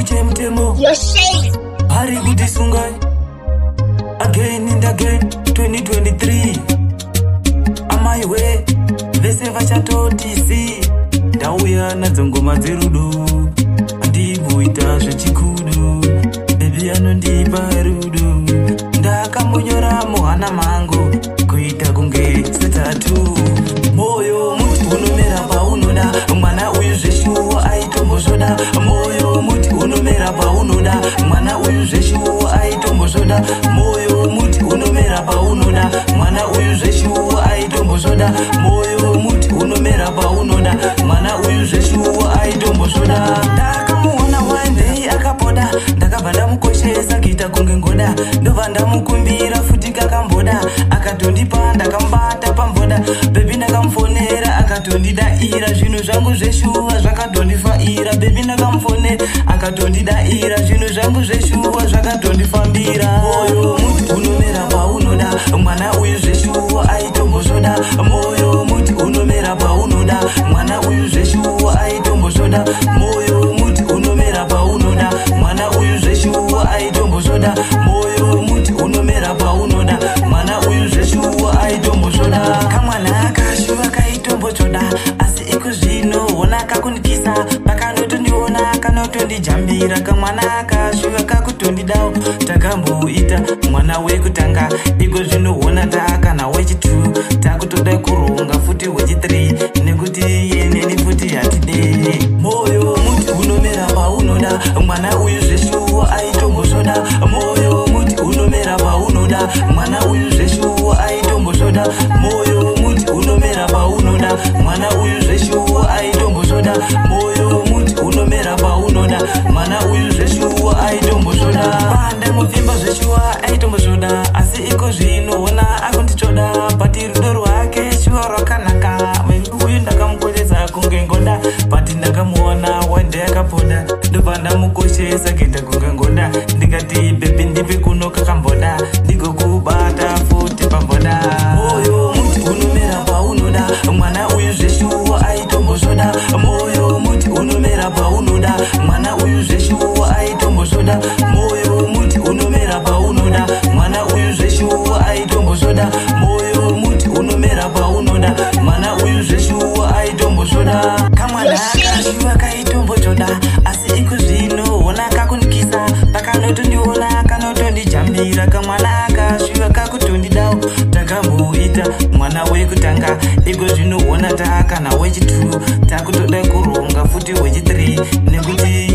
chemtemo. You're safe. Hari kuti sungai. Again and again, 2023. Amai we, vese vachatoti si. Ndauya nadzongoma dzerudo. Andimuita zvechikudu. Baby anondipa rudo. Ndakamunyora muhana mangu. Kuita kunge setatu. Moyo muti unomera paunoda. Mwana uyu zveshuwa aitombozoda. Moyo muti unomera paunoda. Mwana uyu zveshuwa aitombozoda. Moyo muti unomera paunoda. Mwana uyu zveshuwa aitombozoda. Moyo muti unomera paunoda. Mwana uyu zveshuwa aitombozoda. Ndakamuona one day akapoda. Ndakabva ndamukoshesa kuita kunge ngoda. Ndobva ndamukumbira futi kakamboda. Akatondipa ndakamubata pamboda. Baby ndakamufonera akatondidaira. Zvinhu zvangu zveshuwa zvakatondifaira. Baby ndakamufonera akatondidaira. Zvinhu zvangu zveshuwa zvakatondifambira. Moyo muti unomera paunoda. Mwana uyu zveshuwa aitombozoda. Moyo muti unomera paunoda. Mwana uyu zveshuwa aitombozoda. Moyo muti unomera paunoda. Mwana uyu zveshuwa aitombozoda. Moyo muti unomera paunoda. Mwana uyu zveshuwa aitombozoda. Kamwana kashuwa kaitombozoda. Asi ikuzvino ona kakunikisa. Pakanotondiona kanotondijambira. Kamwana kashuwa kakutondidawo. Takamboita mwana wekutanga. Ikuzvinoona takana wechitu. Takutoda kuronga futi wechi3. Nekuti yeneni futi hatide. Moyo muti unomera paunoda. Mwana uyu zveshuwa aitombozoda. Moyo muti unomera paunoda. Mwana uyu zveshuwa aitombozoda. Moyo muti unomera paunoda. Mwana uyu zveshuwa aitombozoda. Moyo muti unomera paunoda. Mwana uyu zveshuwa aitombozoda. Panda muvimba zveshuwa aitombozoda. Asi iko zvinoona akundichoda. Pati rudo rwake shuwa rwakanaka. Uyu ndakamukoshesa kunge ngoda. Pati ndakamuona wande akapoda. Ndobva ndamukoshesa kuita kunge ngoda. Ndikati baby ndipe kuno kakamboda. Ndigokubata futi pamboda. Moyo muti unomera paunoda. Mwana uyu zveshuwa aitombozoda. Moyo muti unomera paunoda. Mwana uyu zveshuwa aitombozoda. Moyo muti unomera paunoda. Mwana uyu zveshuwa aitombozoda. Moyo muti unomera paunoda. Mwana uyu zveshuwa aitombozoda. Kamwana kashuwa kaitombozoda. Asi ikuzvino ona kakunikisa. Pakanotondiona kanotondijambira. Kamwana kashuwa kakutondidawo. Takamboita mwana wekutanga. Ikuzvino ona takana wechitu. Takutoda kuronga futi wechi3. Nekuti